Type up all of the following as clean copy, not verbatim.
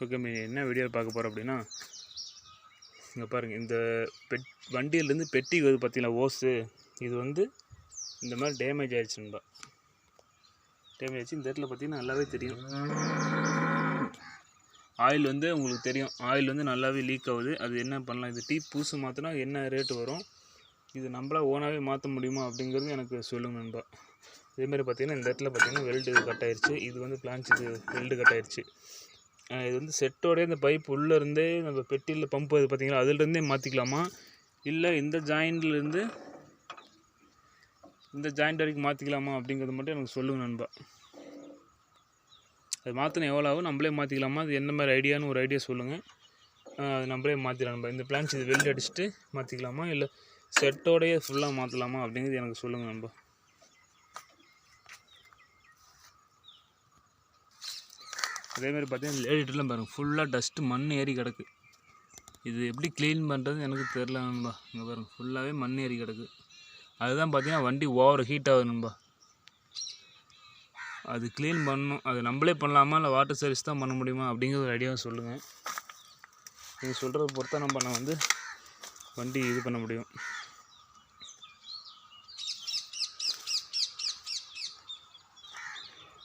Okay, என்ன video பார்க்க போகிறோம் அப்படின்னா, இங்கே பாருங்கள், இந்த வண்டியிலேருந்து பெட்டி வருது பார்த்தீங்களா ஓஸு, இது வந்து இந்த மாதிரி டேமேஜ் ஆகிடுச்சுன்பா. டேமேஜ் ஆகிடுச்சு. இந்த இடத்துல பார்த்தீங்கன்னா நல்லாவே தெரியும். ஆயில் வந்து உங்களுக்கு தெரியும், ஆயில் வந்து நல்லாவே லீக் ஆகுது. அது என்ன பண்ணலாம், இது டீப் புதுசு மாற்றினா என்ன ரேட்டு வரும், இது நம்மளா ஓனாகவே மாற்ற முடியுமா அப்படிங்கிறது எனக்கு சொல்லுங்க நண்பா. இதேமாதிரி பார்த்தீங்கன்னா இந்த இடத்துல பார்த்தீங்கன்னா வெல்டு கட் ஆயிடுச்சு. இது வந்து பிளான்ச், இது வெல்டு கட் ஆயிடுச்சு. இது வந்து செட்டோடய இந்த பைப் உள்ளேருந்தே நம்ம பெட்டியில் பம்ப் அது பார்த்தீங்களா, அதுலேருந்தே மாற்றிக்கலாமா, இல்லை இந்த ஜாயிண்ட்லேருந்து இந்த ஜாயிண்ட் வரைக்கும் மாற்றிக்கலாமா அப்படிங்கிறது மட்டும் எனக்கு சொல்லுங்கள் நண்பா. அது மாற்றினா எவ்வளோ ஆகும், நம்மளே மாற்றிக்கலாமா, அது என்ன மாதிரி ஐடியான்னு ஒரு ஐடியா சொல்லுங்கள். அது நம்மளே மாற்றிடலாம் நண்பா. இந்த பிளான்ச் இது வெல்டு அடிச்சுட்டு மாற்றிக்கலாமா, இல்லை செட்டோடையே ஃபுல்லாக மாற்றலாமா அப்படிங்கிறது எனக்கு சொல்லுங்கள் நண்பா. அதேமாதிரி பார்த்தீங்கன்னா லேடிட்டெலாம் பாருங்கள், ஃபுல்லாக டஸ்ட்டு மண் ஏறி கிடக்கு. இது எப்படி க்ளீன் பண்ணுறது எனக்கு தெரில நண்பா. இங்கே பாருங்கள், ஃபுல்லாகவே மண் ஏறி கிடக்கு. அதுதான் பார்த்தீங்கன்னா வண்டி ஓவர் ஹீட் ஆகுது நண்பா. அது க்ளீன் பண்ணணும். அது நம்மளே பண்ணலாமா, இல்லை வாட்டர் சர்வீஸ் தான் பண்ண முடியுமா அப்படிங்கிற ஒரு ஐடியாவை சொல்லுங்கள். நீங்கள் சொல்கிறத பொறுத்தா நான் வந்து வண்டி இது பண்ண முடியும்.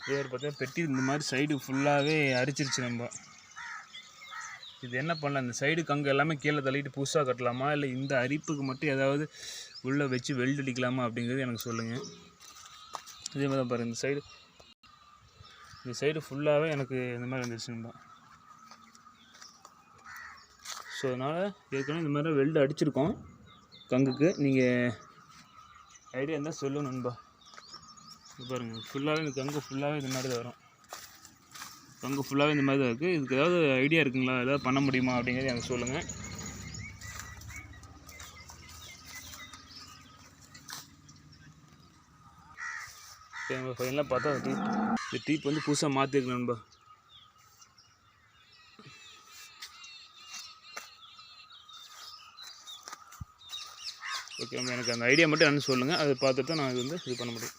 இதே பார்த்தீங்கன்னா பெட்டி இந்த மாதிரி சைடு ஃபுல்லாகவே அரிச்சிருச்சு நண்பா. இது என்ன பண்ணலாம், இந்த சைடு கங்கு எல்லாமே கீழே தள்ளிட்டு புதுசாக கட்டலாமா, இல்லை இந்த அரிப்புக்கு மட்டும் ஏதாவது உள்ளே வச்சு வெல்டு அடிக்கலாமா அப்படிங்கிறது எனக்கு சொல்லுங்கள். இதே மாதிரி தான் பாருங்கள், இந்த சைடு ஃபுல்லாகவே எனக்கு இந்த மாதிரி வந்துருச்சு நண்பா. ஸோ அதனால் ஏற்கனவே இந்த மாதிரி வெல்டு அடிச்சிருக்கோம் கங்குக்கு. நீங்கள் ஐடியா இருந்தால் சொல்லுங்கள் நண்பா. பாருங்கள், ஃபுல்லாகவே இந்த கங்கு ஃபுல்லாகவே இந்த மாதிரி தான் வரும். கங்கு ஃபுல்லாகவே இந்த மாதிரி தான் இருக்குது. இதுக்கு ஏதாவது ஐடியா இருக்குங்களா, ஏதாவது பண்ண முடியுமா அப்படிங்கிறது எனக்கு சொல்லுங்கள். ஃபைனலாக பார்த்தா இந்த டீப் வந்து புதுசாக மாற்றிருக்கு நண்பா. ஓகே, எனக்கு அந்த ஐடியா மட்டும் என்னன்னு சொல்லுங்கள். அதை பார்த்துட்டு தான் நான் இது பண்ண முடியும்.